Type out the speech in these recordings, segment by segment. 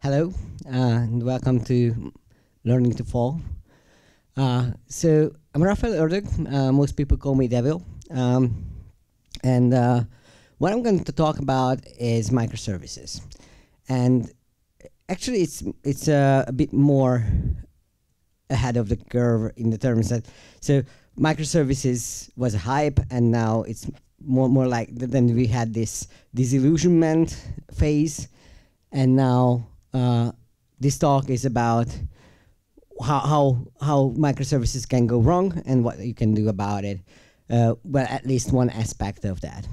Hello, and welcome to Learning to Fall. So I'm Rafael Ordog. Most people call me Devil. And what I'm going to talk about is microservices. And actually, it's a bit more ahead of the curve in the terms that microservices was a hype, and now it's more like then we had this disillusionment phase, and now this talk is about how microservices can go wrong and what you can do about it. Well, at least one aspect of that.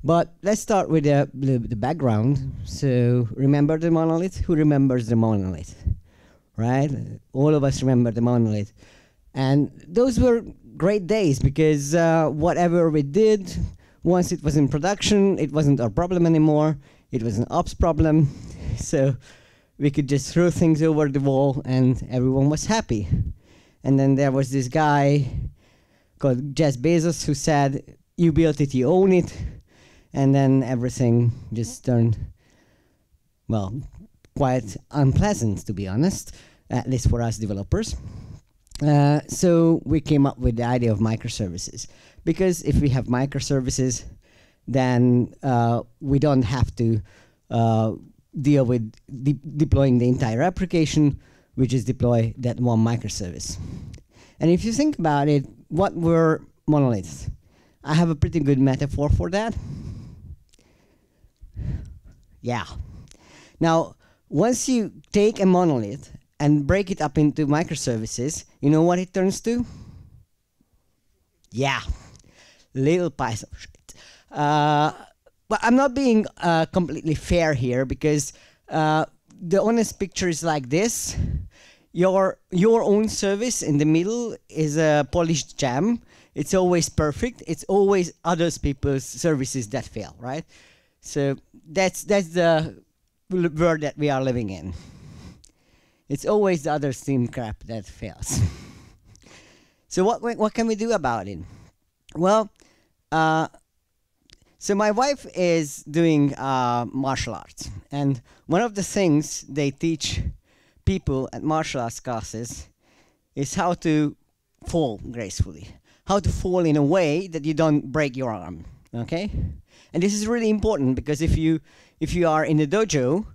But let's start with the background. So remember the monolith? Who remembers the monolith? Right? All of us remember the monolith. And those were great days because whatever we did, once it was in production, it wasn't our problem anymore. It was an ops problem. So we could just throw things over the wall and everyone was happy. And then there was this guy called Jeff Bezos who said, you built it, you own it. And then everything just turned, well, quite unpleasant, to be honest, at least for us developers. So we came up with the idea of microservices. Because if we have microservices, then we don't have to deal with deploying the entire application. We just deploy that one microservice. And if you think about it, what were monoliths? I have a pretty good metaphor for that. Yeah. Now, once you take a monolith and break it up into microservices, you know what it turns to? Yeah, little piece of shit. But I'm not being completely fair here because the honest picture is like this. Your own service in the middle is a polished gem. It's always perfect. It's always other people's services that fail, right? So that's the world that we are living in. It's always the other steam crap that fails. So what can we do about it? Well, so my wife is doing martial arts, and one of the things they teach people at martial arts classes is how to fall gracefully, how to fall in a way that you don't break your arm. Okay, and this is really important because if you are in a dojo,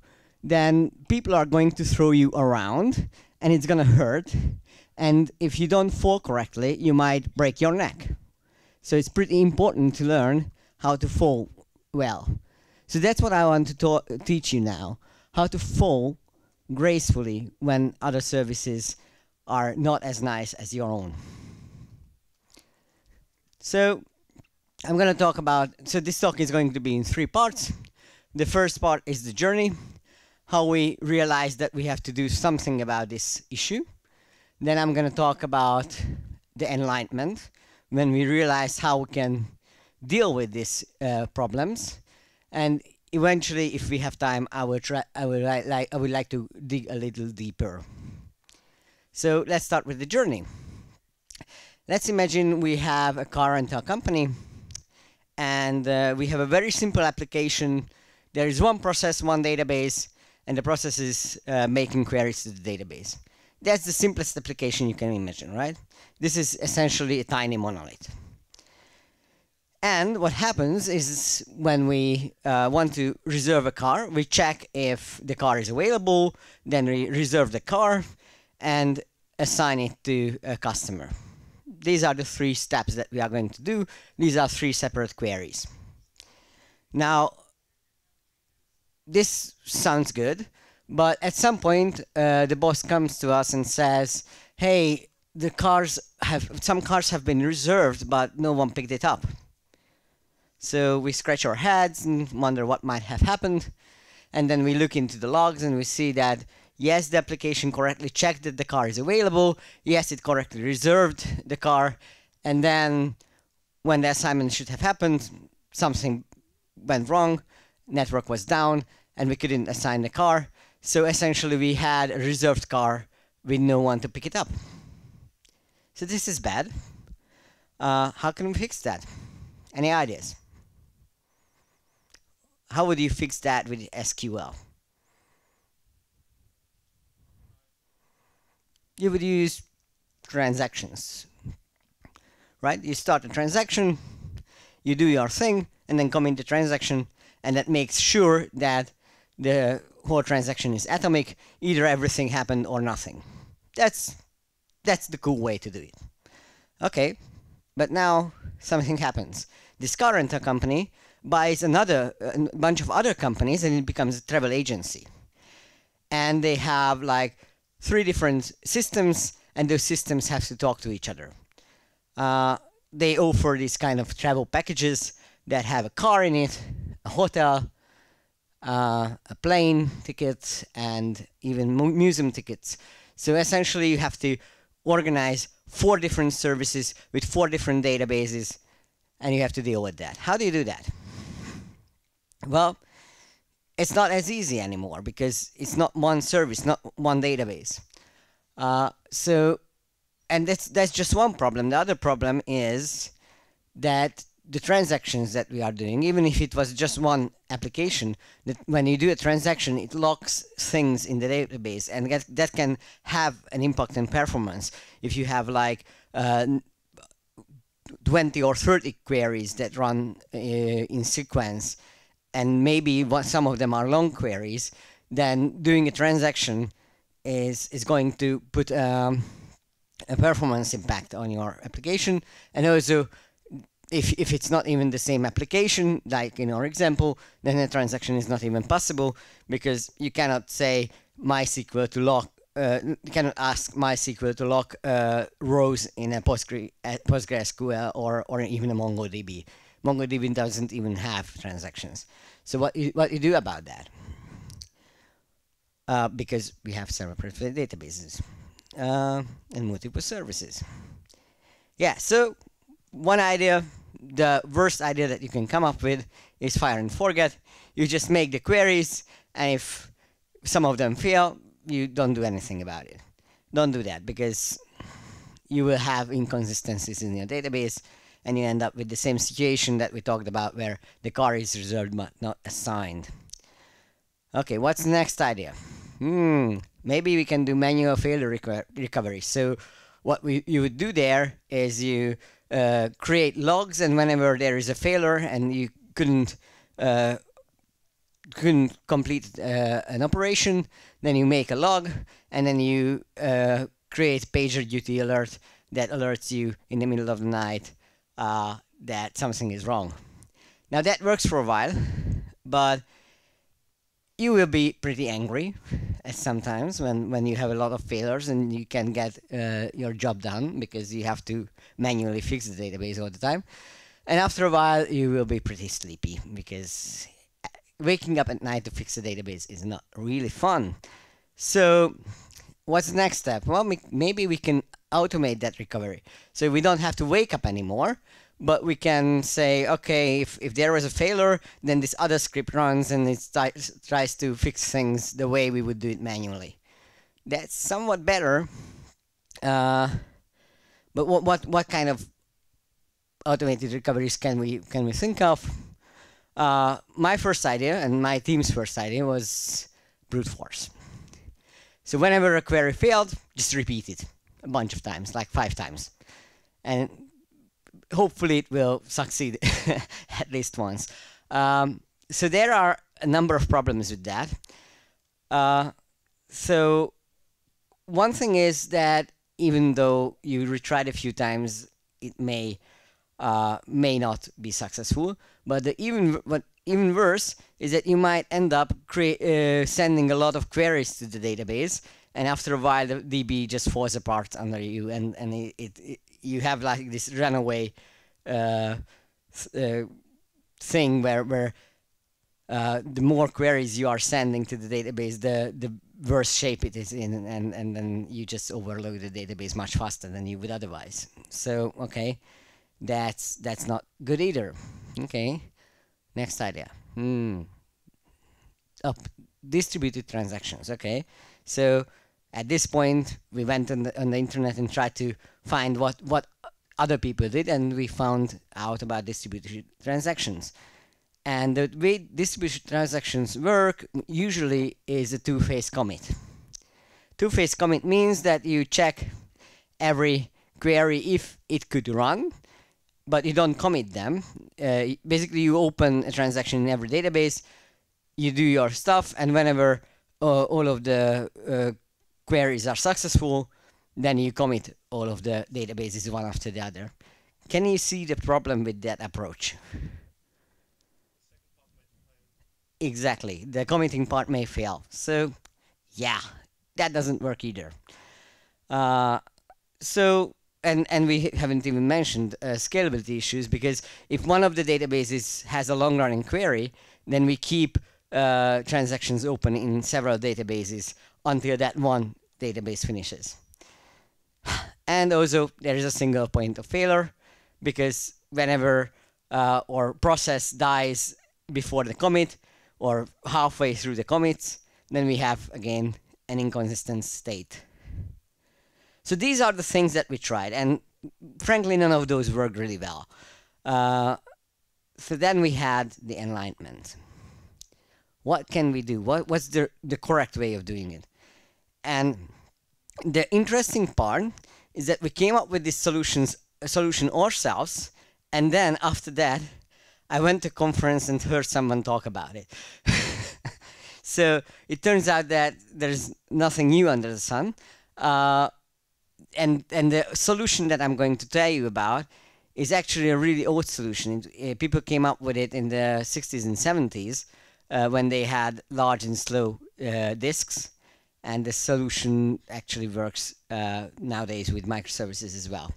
then people are going to throw you around, and it's gonna hurt. And if you don't fall correctly, you might break your neck. So it's pretty important to learn how to fall well. So that's what I want to teach you now, how to fall gracefully when other services are not as nice as your own. So I'm going to talk about, so this talk is going to be in 3 parts. The first part is the journey, how we realize that we have to do something about this issue. Then I'm going to talk about the Enlightenment, when we realize how we can deal with these problems. And eventually, if we have time, I would like to dig a little deeper. So let's start with the journey. Let's imagine we have a car rental company, and we have a very simple application. There is one process, one database, and the process is making queries to the database. That's the simplest application you can imagine, right? This is essentially a tiny monolith. And what happens is when we want to reserve a car, we check if the car is available, then we reserve the car and assign it to a customer. These are the 3 steps that we are going to do. These are 3 separate queries. Now, this sounds good. But at some point, the boss comes to us and says, hey, some cars have been reserved, but no one picked it up. So we scratch our heads and wonder what might have happened. And then we look into the logs and we see that, yes, the application correctly checked that the car is available. Yes, it correctly reserved the car. And then when the assignment should have happened, something went wrong, network was down, and we couldn't assign the car. So essentially, we had a reserved car with no one to pick it up. So this is bad. How can we fix that? Any ideas? How would you fix that with SQL? you would use transactions, right? You start a transaction, you do your thing, and then commit the transaction, and that makes sure that the whole transaction is atomic, either everything happened or nothing. That's the cool way to do it. Okay, but now something happens. This car rental company buys a bunch of other companies, and it becomes a travel agency. And they have like 3 different systems, and those systems have to talk to each other. They offer these kind of travel packages that have a car in it, a hotel, a plane ticket, and even museum tickets. So essentially you have to organize 4 different services with 4 different databases, and you have to deal with that. How do you do that? Well, it's not as easy anymore because it's not one service, not one database. And that's just one problem. The other problem is that the transactions that we are doing, even if it was just one application, that when you do a transaction, it locks things in the database, and that can have an impact on performance. If you have like 20 or 30 queries that run in sequence, and maybe some of them are long queries, then doing a transaction is going to put a performance impact on your application. And also, if it's not even the same application, like in our example, then a transaction is not even possible, because you cannot say MySQL to lock, you cannot ask MySQL to lock rows in a PostgreSQL or even a MongoDB. MongoDB doesn't even have transactions. So what you do about that? Because we have several databases and multiple services. Yeah, so one idea, the worst idea that you can come up with, is fire and forget. You just make the queries, and if some of them fail, you don't do anything about it. Don't do that, because you will have inconsistencies in your database, and you end up with the same situation that we talked about, where the car is reserved but not assigned. Okay, what's the next idea? Maybe we can do manual failure recovery. So what you would do there is you create logs, and whenever there is a failure and you couldn't complete an operation, then you make a log, and then you create PagerDuty alert that alerts you in the middle of the night that something is wrong. Now that works for a while, but you will be pretty angry sometimes when you have a lot of failures and you can get your job done because you have to manually fix the database all the time. And after a while, you will be pretty sleepy because waking up at night to fix the database is not really fun. So what's the next step? Well, maybe we can automate that recovery. So we don't have to wake up anymore, but we can say, okay, if there was a failure, then this other script runs and it tries to fix things the way we would do it manually. That's somewhat better. But what kind of automated recoveries can we think of? My first idea and my team's first idea was brute force. So whenever a query failed, just repeat it a bunch of times, like 5 times. And hopefully it will succeed at least once. So there are a number of problems with that. So one thing is that even though you retry it a few times, it may not be successful. But even worse is that you might end up sending a lot of queries to the database, and after a while the DB just falls apart under you, and you have like this runaway thing where the more queries you are sending to the database, the worse shape it is in, and then you just overload the database much faster than you would otherwise. So okay, that's not good either. Okay, next idea. Distributed transactions. Okay, so at this point we went on the internet and tried to find what other people did, and we found out about distributed transactions. And the way distributed transactions work usually is a 2-phase commit. Two-phase commit means that you check every query if it could run, but you don't commit them. Basically, you open a transaction in every database, you do your stuff, and whenever all of the queries are successful, then you commit all of the databases one after the other. Can you see the problem with that approach? Exactly. The committing part may fail. So, yeah, that doesn't work either. And we haven't even mentioned scalability issues, because if one of the databases has a long-running query, then we keep transactions open in several databases until that one database finishes. And also, there is a single point of failure, because whenever our process dies before the commit or halfway through the commits, then we have, again, an inconsistent state. So these are the things that we tried, and frankly, none of those worked really well. So then we had the Enlightenment. What can we do? What's the correct way of doing it? And the interesting part is that we came up with this solution ourselves, and then after that, I went to a conference and heard someone talk about it. So it turns out that there's nothing new under the sun. And the solution that I'm going to tell you about is actually a really old solution. People came up with it in the 60s and 70s when they had large and slow disks. And the solution actually works nowadays with microservices as well.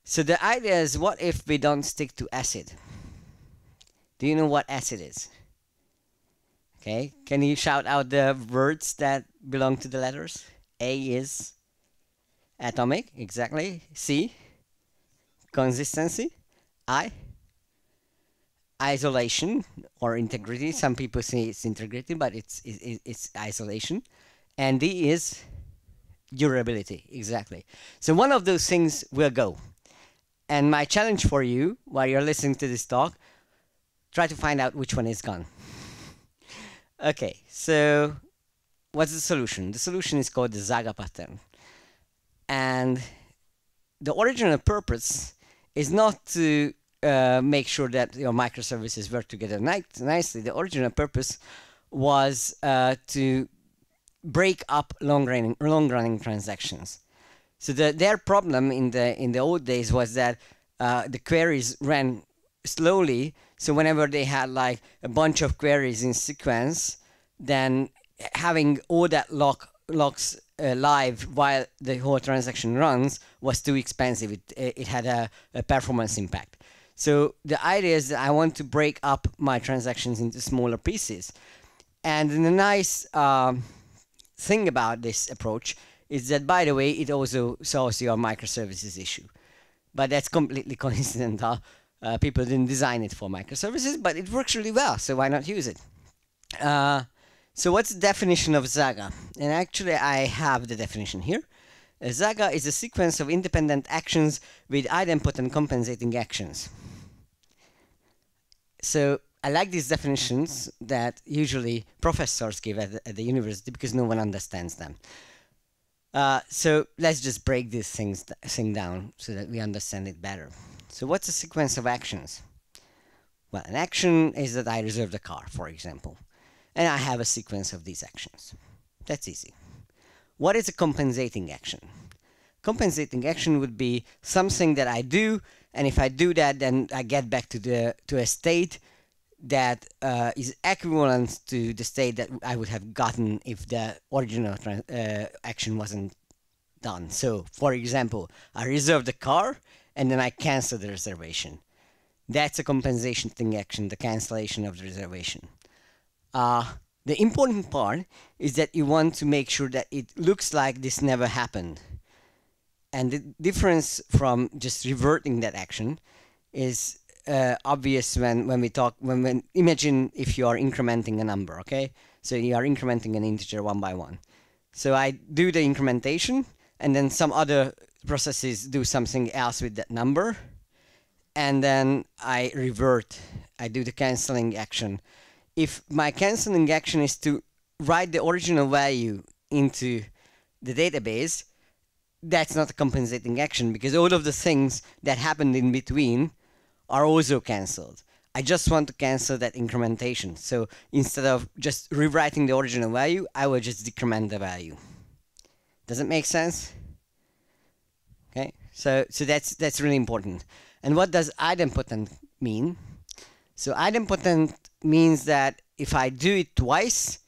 So the idea is, what if we don't stick to ACID? Do you know what ACID is? Okay, can you shout out the words that belong to the letters? A is atomic, exactly. C, consistency. I, isolation or integrity. Some people say it's integrity, but it's isolation. And D is durability, exactly. So one of those things will go. And my challenge for you, while you're listening to this talk, try to find out which one is gone. Okay, so what's the solution? The solution is called the Saga pattern. And the original purpose is not to make sure that your microservices work together nicely. The original purpose was to break up long-running transactions. So their problem in the old days was that the queries ran slowly. So whenever they had like a bunch of queries in sequence, then having all that locks live while the whole transaction runs was too expensive. It had a performance impact. So the idea is that I want to break up my transactions into smaller pieces. And the nice thing about this approach is that, by the way, it also solves your microservices issue. But that's completely coincidental. People didn't design it for microservices, but it works really well, so why not use it? So what's the definition of Saga? And actually, I have the definition here. Saga is a sequence of independent actions with idempotent compensating actions. So I like these definitions that usually professors give at the university, because no one understands them. So let's just break this thing down so that we understand it better. So what's a sequence of actions? Well, an action is that I reserve the car, for example, and I have a sequence of these actions. That's easy. What is a compensating action? Compensating action would be something that I do, and if I do that, then I get back to a state that is equivalent to the state that I would have gotten if the original action wasn't done. So, for example, I reserve the car, and then I cancel the reservation. That's a compensating action, the cancellation of the reservation. The important part is that you want to make sure that it looks like this never happened. And the difference from just reverting that action is obvious when imagine if you are incrementing a number, okay? So you are incrementing an integer one by one. So I do the incrementation, and then some other processes do something else with that number, and then I revert. I do the canceling action. If my canceling action is to write the original value into the database, that's not a compensating action because all of the things that happened in between are also cancelled. I just want to cancel that incrementation. So instead of just rewriting the original value, I will just decrement the value. Does it make sense? Okay, so that's really important. And what does idempotent mean? So idempotent means that if I do it twice,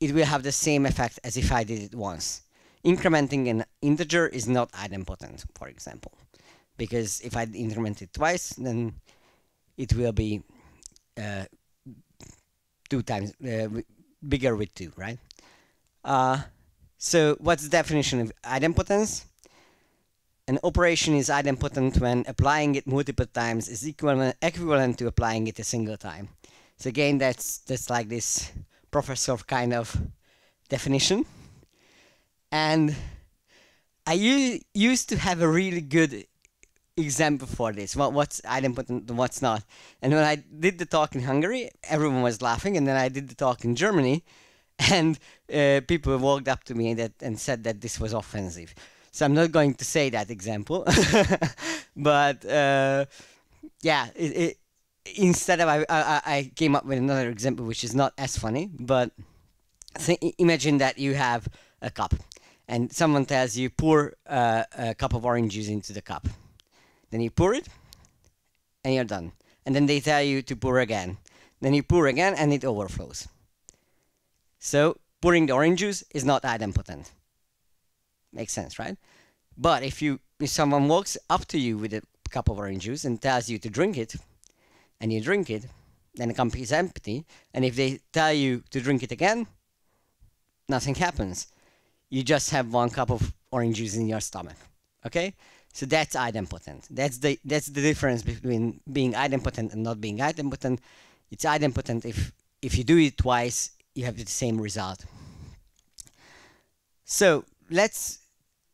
it will have the same effect as if I did it once. Incrementing an integer is not idempotent, for example, because if I increment it twice, then it will be 2 times bigger with 2, right? So what's the definition of idempotence? An operation is idempotent when applying it multiple times is equivalent to applying it a single time. So again, that's like this professor kind of definition. And I used to have a really good example for this. What's idempotent and what's not. And when I did the talk in Hungary, everyone was laughing. And then I did the talk in Germany, and people walked up to me and said that this was offensive. So I'm not going to say that example, but yeah, instead of I came up with another example which is not as funny. But imagine that you have a cup, and someone tells you pour a cup of orange juice into the cup. Then you pour it, and you're done. And then they tell you to pour again. Then you pour again, and it overflows. So pouring the orange juice is not idempotent. Makes sense, right? But if someone walks up to you with a cup of orange juice and tells you to drink it, and you drink it, then the cup is empty. And if they tell you to drink it again, nothing happens. You just have 1 cup of orange juice in your stomach. Okay? So that's idempotent. That's the difference between being idempotent and not being idempotent. It's idempotent if you do it twice, you have the same result. So let's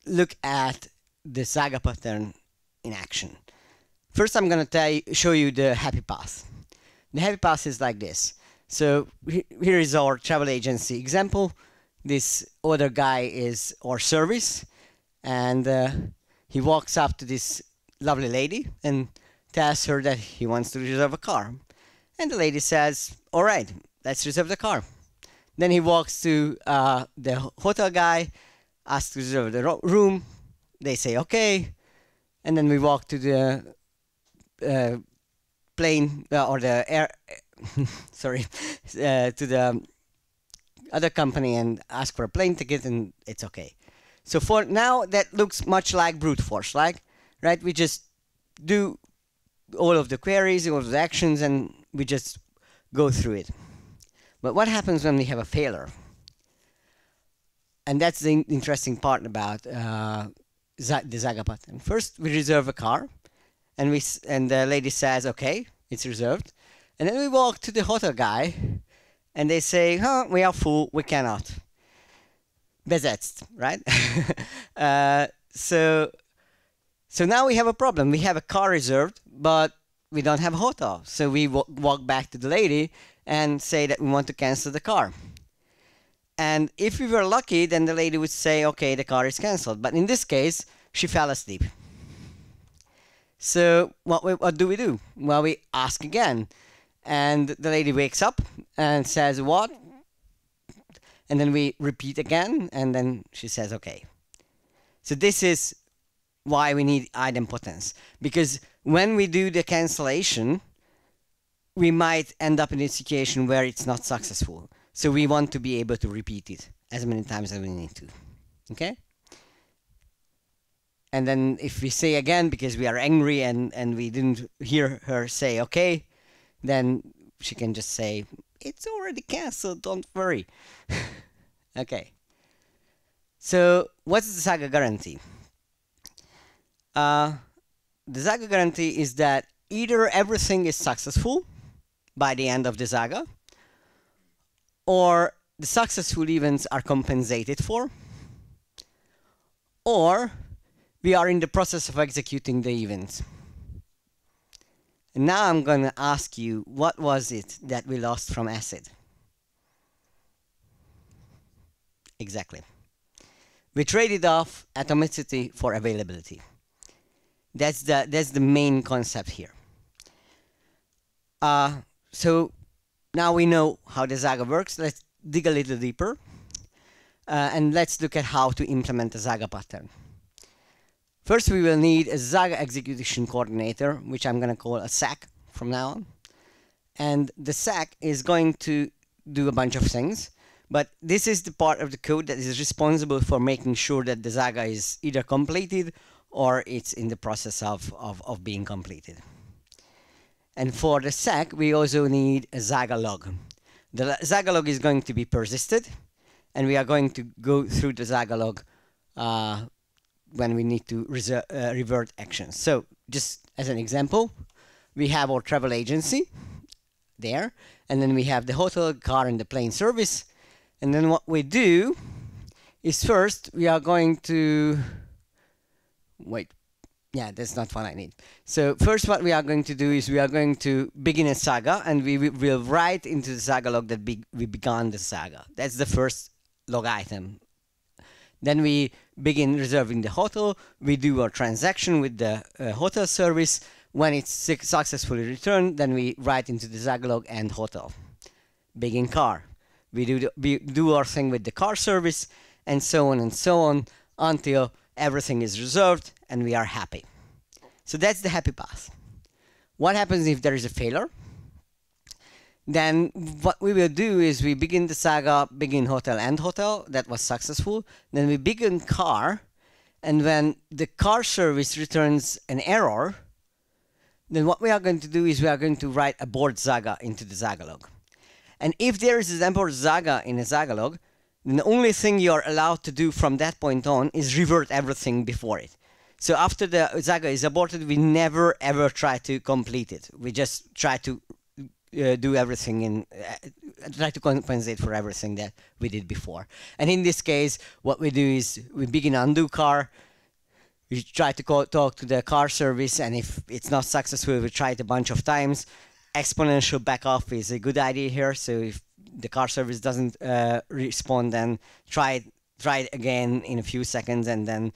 look at the Saga pattern in action. First, I'm going to show you the happy path. The happy path is like this. So here is our travel agency example. This other guy is our service, and he walks up to this lovely lady and tells her that he wants to reserve a car. And the lady says, all right, let's reserve the car. Then he walks to the hotel guy, asks to reserve the room. They say, okay. And then we walk to the plane or the air, sorry, to the other company and ask for a plane ticket, and it's okay. So for now, that looks much like brute force, right? We just do all of the queries, all of the actions, and we just go through it. But what happens when we have a failure? And that's the interesting part about the Saga pattern. First, we reserve a car, and the lady says, okay, it's reserved. And then we walk to the hotel guy, and they say, we are full, we cannot. Besetzt, right? So now we have a problem. We have a car reserved, but we don't have a hotel. So we walk back to the lady and say that we want to cancel the car. And if we were lucky, then the lady would say, okay, the car is cancelled. But in this case, she fell asleep. So what do we do? Well, we ask again. And the lady wakes up and says, what? And then we repeat again, and then she says, okay. So this is why we need idempotence. Because when we do the cancellation, we might end up in a situation where it's not successful. So we want to be able to repeat it as many times as we need to. Okay? And then if we say again because we are angry and we didn't hear her say okay, then she can just say, it's already cancelled, don't worry. Okay. So what's the Saga guarantee? The Saga guarantee is that either everything is successful by the end of the Saga, or the successful events are compensated for, or we are in the process of executing the events. And now I'm going to ask you, what was it that we lost from acid? Exactly. We traded off atomicity for availability. That's the main concept here. So now we know how the Saga works. Let's dig a little deeper. And let's look at how to implement a Saga pattern. First, we will need a Saga execution coordinator, which I'm going to call a SAC from now on. And the SAC is going to do a bunch of things, but this is the part of the code that is responsible for making sure that the Saga is either completed or it's in the process of being completed. And for the SAC, we also need a Saga log. The Saga log is going to be persisted, and we are going to go through the Saga log when we need to revert actions. So just as an example, we have our travel agency there, and then we have the hotel, car, and the plane service. And then what we do is first we are going to wait. Yeah, that's not what I need. So first what we are going to do is we are going to begin a Saga, and we will write into the Saga log that we began the Saga. That's the first log item. Then we begin reserving the hotel. We do our transaction with the hotel service. When it's successfully returned, then we write into the Saga log and hotel. Begin car. We do our thing with the car service, and so on until everything is reserved and we are happy. So that's the happy path. What happens if there is a failure? Then what we will do is we begin the Saga, begin hotel and hotel. That was successful. Then we begin car, and when the car service returns an error, then what we are going to do is we are going to write abort Saga into the Saga log. And if there is an abort Saga in a Saga log, then the only thing you are allowed to do from that point on is revert everything before it. So after the Saga is aborted, we never ever try to complete it. We just try to do everything in try to compensate for everything that we did before. And in this case, what we do is we begin undo car. We try to talk to the car service, and if it's not successful, we try it a bunch of times. Exponential backoff is a good idea here. So if the car service doesn't respond, then try it again in a few seconds, and then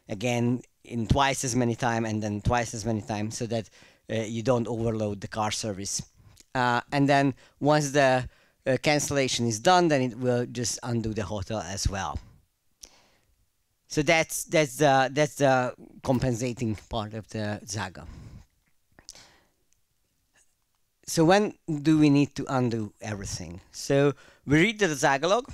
again in twice as many times, and then twice as many times, so that you don't overload the car service. And then once the cancellation is done, then it will just undo the hotel as well. So that's the compensating part of the Saga. So when do we need to undo everything? So we read the Saga log,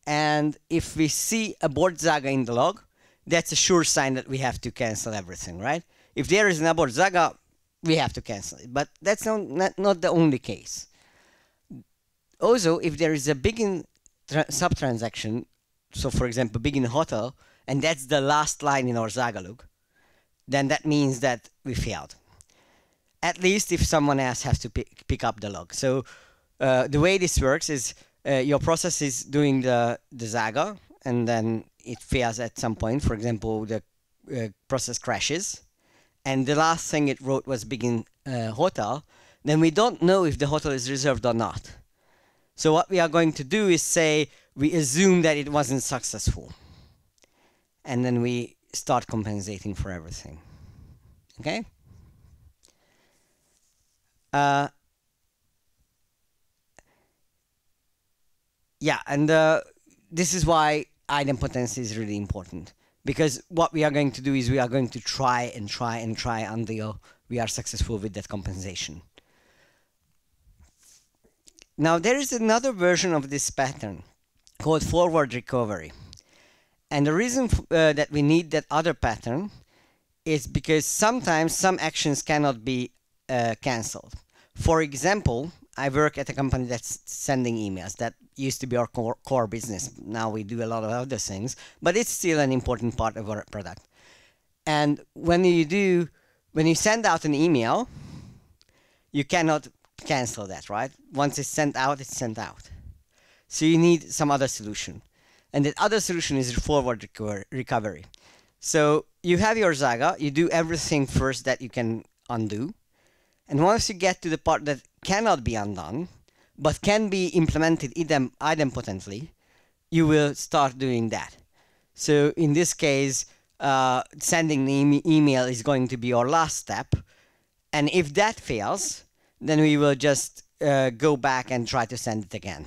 and if we see abort Saga in the log, that's a sure sign that we have to cancel everything, right? If there is an abort Saga, we have to cancel it, but that's not the only case. Also, if there is a begin sub-transaction, so for example, begin hotel, and that's the last line in our Saga log, then that means that we failed. At least if someone else has to pick up the log. So the way this works is your process is doing the Saga, and then it fails at some point. For example, the process crashes, and the last thing it wrote was begin hotel. Then we don't know if the hotel is reserved or not. So what we are going to do is say we assume that it wasn't successful, and then we start compensating for everything. Okay? Yeah, and this is why idempotency is really important, because what we are going to do is we are going to try until we are successful with that compensation. Now there is another version of this pattern called forward recovery, and the reason that we need that other pattern is because sometimes some actions cannot be cancelled. For example, I work at a company that's sending emails. That used to be our core business. Now we do a lot of other things, but it's still an important part of our product. And when you send out an email, you cannot cancel that, right? Once it's sent out, it's sent out. So you need some other solution. And that other solution is forward recovery. So you have your Saga, you do everything first that you can undo. And once you get to the part that cannot be undone, but can be implemented idempotently, you will start doing that. So in this case, sending the email is going to be our last step. And if that fails, then we will just go back and try to send it again.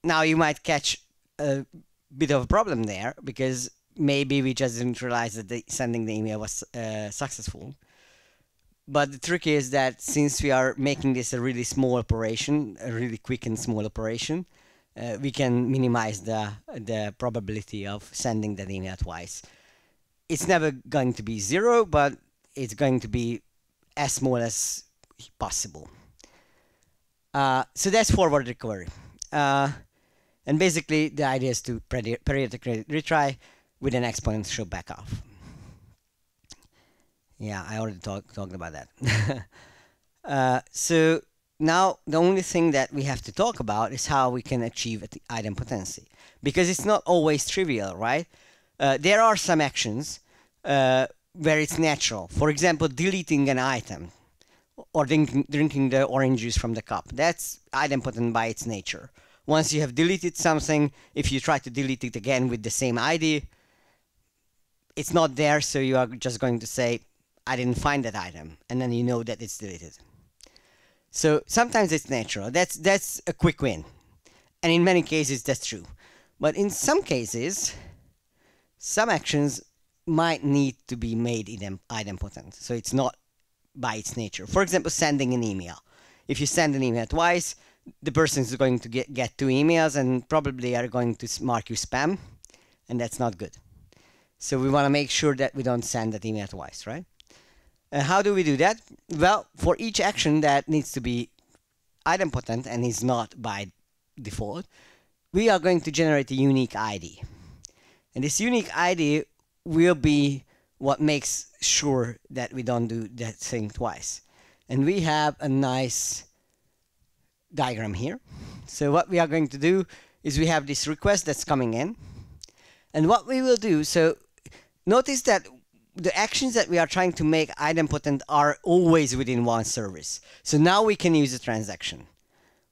Now you might catch a bit of a problem there, because maybe we just didn't realize that sending the email was successful. But the trick is that since we are making this a really small operation, a really quick and small operation, we can minimize the probability of sending that email twice. It's never going to be 0, but it's going to be as small as possible. So that's forward recovery. And basically, the idea is to periodically retry with an exponential backoff. Yeah, I already talked about that. So now the only thing that we have to talk about is how we can achieve idempotency, because it's not always trivial, right? There are some actions where it's natural. For example, deleting an item or drinking the orange juice from the cup. That's idempotent by its nature. Once you have deleted something, if you try to delete it again with the same ID, it's not there, so you are just going to say, I didn't find that item, and then you know that it's deleted. So sometimes it's natural. That's a quick win. And in many cases, that's true. But in some cases, some actions might need to be made idempotent. So it's not by its nature. For example, sending an email. If you send an email twice, the person is going to get 2 emails and probably are going to mark you spam, and that's not good. So we want to make sure that we don't send that email twice, right? How do we do that? Well, for each action that needs to be idempotent and is not by default, we are going to generate a unique ID. And this unique ID will be what makes sure that we don't do that thing twice. And we have a nice diagram here. So what we are going to do is we have this request that's coming in. And what we will do, so notice that the actions that we are trying to make idempotent are always within one service. So now we can use a transaction.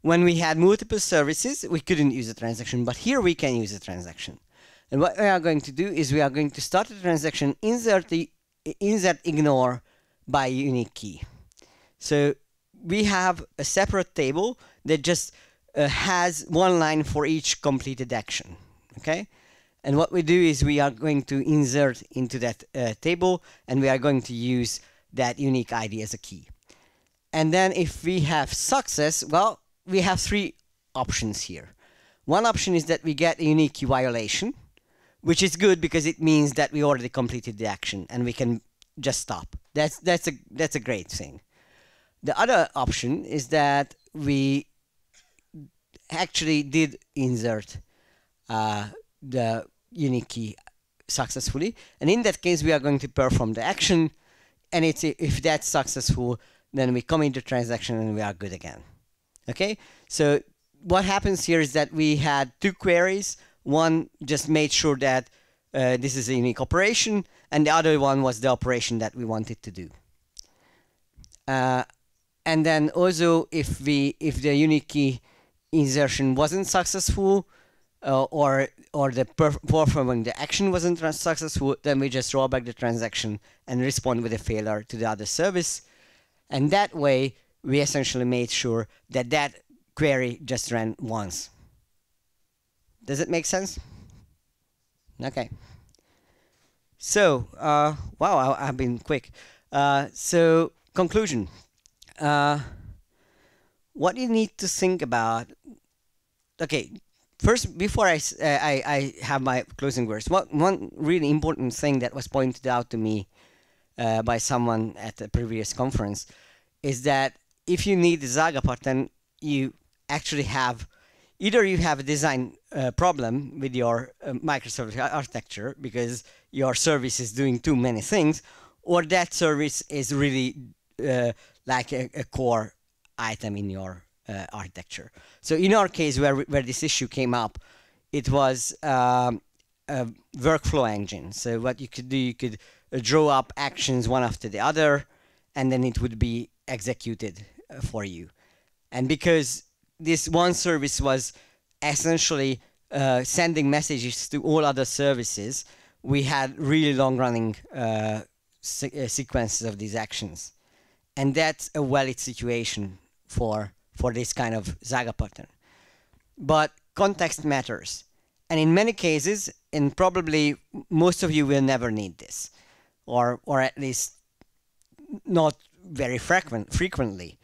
When we had multiple services, we couldn't use a transaction, but here we can use a transaction. And what we are going to do is we are going to start a transaction, insert ignore by unique key. So we have a separate table that just has one line for each completed action. Okay? And what we do is we are going to insert into that table, and we are going to use that unique ID as a key. And then if we have success, well, we have 3 options here. One option is that we get a unique key violation, which is good because it means that we already completed the action and we can just stop. That's a great thing. The other option is that we actually did insert the unique key successfully, and in that case we are going to perform the action, and if that's successful, then we commit the transaction and we are good again. Okay, so what happens here is that we had 2 queries. One just made sure that this is a unique operation, and the other one was the operation that we wanted to do. And then also if the unique key insertion wasn't successful, or the performing the action wasn't successful, then we just roll back the transaction and respond with a failure to the other service. And that way, we essentially made sure that that query just ran once. Does it make sense? Okay. So, wow, I've been quick. So, conclusion. What you need to think about. Okay. First, before I have my closing words, one really important thing that was pointed out to me by someone at a previous conference is that if you need the Saga pattern, you actually have either you have a design problem with your microservice architecture because your service is doing too many things, or that service is really like a core item in your architecture. So in our case, where this issue came up, it was a workflow engine. So what you could do, you could draw up actions one after the other, and then it would be executed for you. And because this one service was essentially sending messages to all other services, we had really long-running sequences of these actions. And that's a valid situation for this kind of Saga pattern. But context matters. And in many cases, and probably most of you will never need this, or at least not very frequently.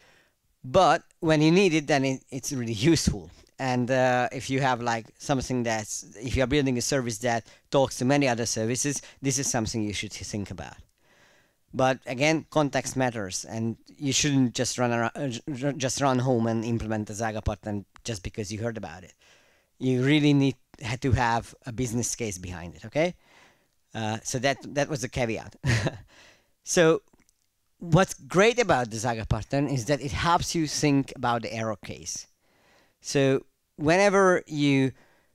But when you need it, then it's really useful. And if you have like something if you're building a service that talks to many other services, this is something you should think about. But again, context matters, and you shouldn't just run home and implement the Saga pattern just because you heard about it. You really had to have a business case behind it. Okay, so that was the caveat. So what's great about the Saga pattern is that it helps you think about the error case. So whenever you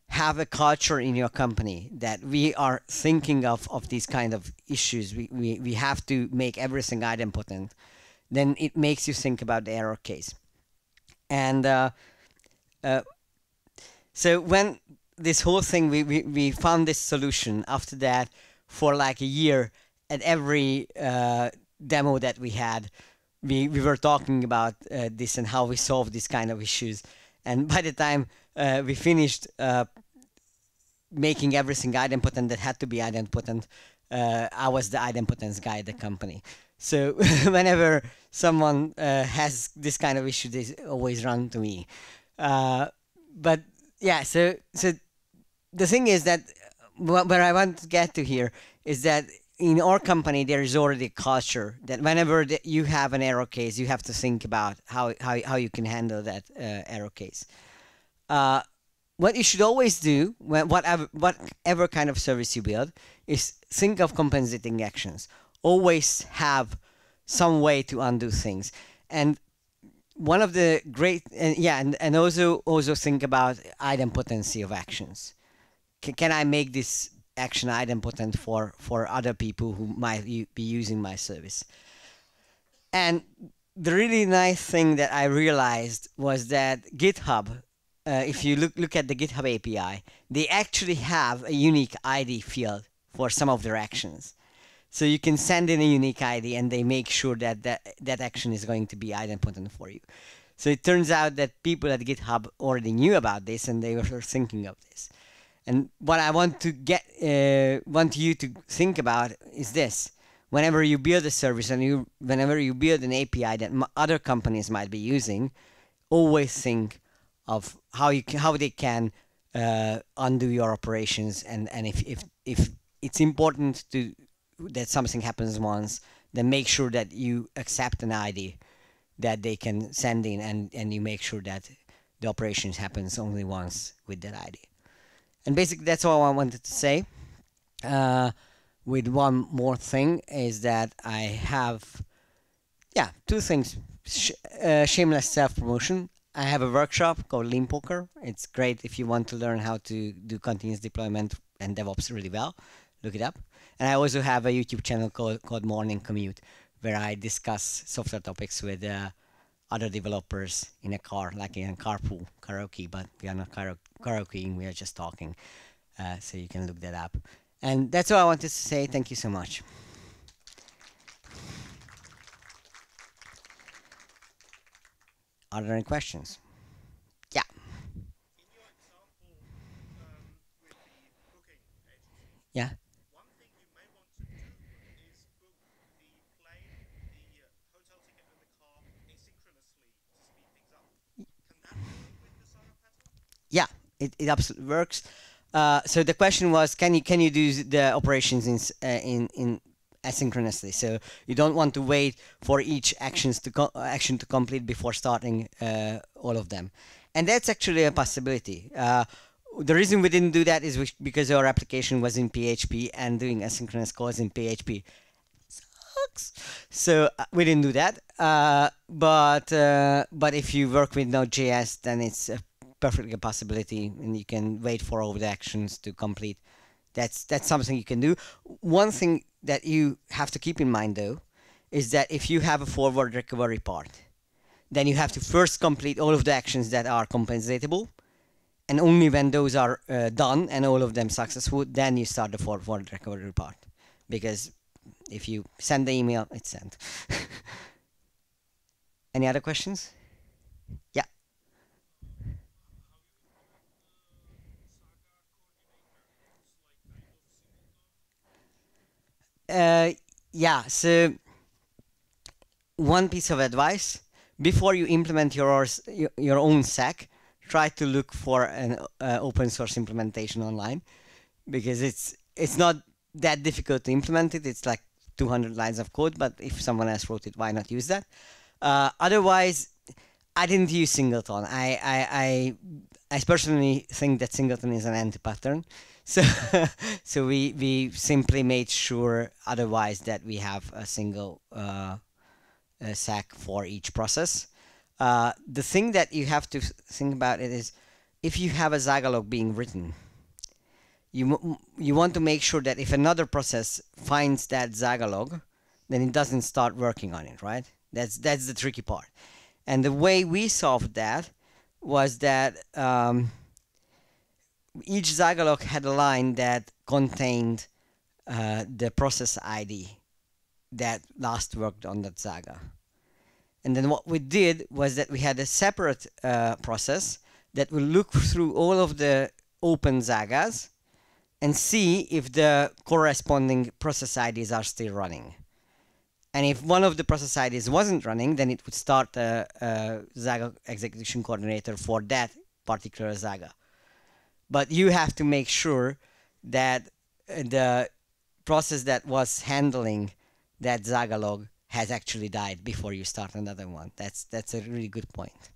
have a culture in your company that we are thinking of these kind of issues, we have to make everything idempotent, then it makes you think about the error case. And so when this whole thing, we found this solution. After that, for like a year, at every demo that we had, we were talking about this and how we solve these kind of issues. And by the time we finished making everything idempotent that had to be idempotent, I was the idempotence guy at the company. So whenever someone has this kind of issue, they always run to me. But yeah, so the thing is that where I want to get to here is that in our company there is already a culture that whenever you have an error case, you have to think about how you can handle that error case. What you should always do, whatever kind of service you build, is think of compensating actions. Always have some way to undo things. And one of the great, and also think about idempotency of actions. Can I make this action idempotent for other people who might be using my service? And the really nice thing that I realized was that GitHub, if you look at the GitHub API, they actually have a unique ID field for some of their actions. So you can send in a unique ID and they make sure that action is going to be idempotent for you. So it turns out that people at GitHub already knew about this and they were thinking of this. And what I want you to think about is this: whenever you build a service and whenever you build an API that other companies might be using, always think of how they can undo your operations. And if it's important that something happens once, then make sure that you accept an ID that they can send in, and you make sure that the operations happens only once with that ID. And basically, that's all I wanted to say. With one more thing is that I have, two things. Shameless self-promotion. I have a workshop called Lean Poker. It's great if you want to learn how to do continuous deployment and DevOps really well. Look it up. And I also have a YouTube channel called Morning Commute, where I discuss software topics with other developers in a car, like in a carpool karaoke, but we are not karaokeing, we are just talking. So you can look that up. And that's all I wanted to say. Thank you so much. Are there any questions? Yeah. In your example with the booking agency, Yeah. one thing you may want to do is book the plane, the hotel ticket and the car asynchronously to speed things up. Can that work with the Saga pattern? Yeah, it absolutely works. So the question was, can you do the operations in asynchronously? So you don't want to wait for each action to complete before starting all of them, and that's actually a possibility. The reason we didn't do that is because our application was in PHP, and doing asynchronous calls in PHP sucks. So we didn't do that. But if you work with Node.js, then it's perfectly a possibility, and you can wait for all the actions to complete. That's something you can do. One thing that you have to keep in mind, though, is that if you have a forward recovery part, then you have to first complete all of the actions that are compensatable, And only when those are done and all of them successful, then you start the forward recovery part. Because if you send the email, it's sent. Any other questions? Yeah. Yeah. So one piece of advice: before you implement your own SAC, try to look for an open source implementation online, because it's not that difficult to implement it. It's like 200 lines of code, but if someone else wrote it, why not use that? Otherwise, I didn't use singleton. I personally think that singleton is an anti-pattern. So so we simply made sure otherwise that we have a single SAC for each process. The thing that you have to think about it is, if you have a Saga log being written, you want to make sure that if another process finds that Saga log, then it doesn't start working on it, right? That's the tricky part. And the way we solved that was that each Saga log had a line that contained the process ID that last worked on that Saga. And then what we did was that we had a separate process that will look through all of the open Sagas and see if the corresponding process IDs are still running. And if one of the process IDs wasn't running, then it would start a Saga execution coordinator for that particular Saga. But you have to make sure that the process that was handling that Saga log has actually died before you start another one. That's a really good point.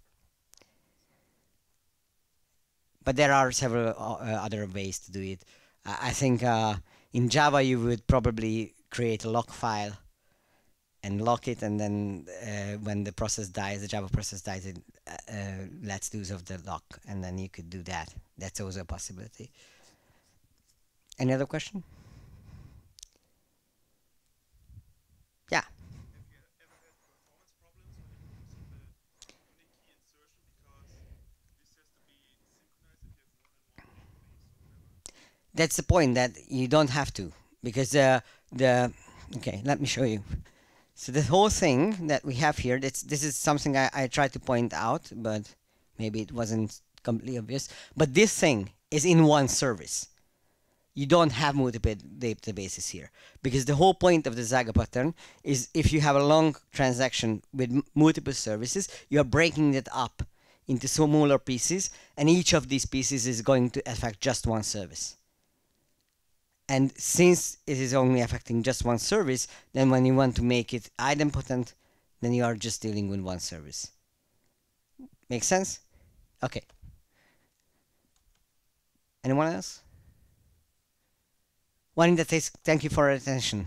But there are several other ways to do it. I think in Java you would probably create a lock file and lock it, and then when the process dies, the Java process dies, it lets loose of the lock, and then you could do that. That's also a possibility. Any other question? Yeah. Have you ever had performance problems when you're using the unique key insertion, because this has to be synchronized if you have more than one database or whatever? That's the point, that you don't have to, because okay, let me show you. So the whole thing that we have here, this is something I tried to point out, but maybe it wasn't completely obvious. But this thing is in one service. You don't have multiple databases here, because the whole point of the Saga pattern is, if you have a long transaction with multiple services, you are breaking it up into smaller pieces, and each of these pieces is going to affect just one service. And since it is only affecting just one service, then when you want to make it idempotent, then you are just dealing with one service. Make sense? Okay. Anyone else? One in that case, thank you for your attention.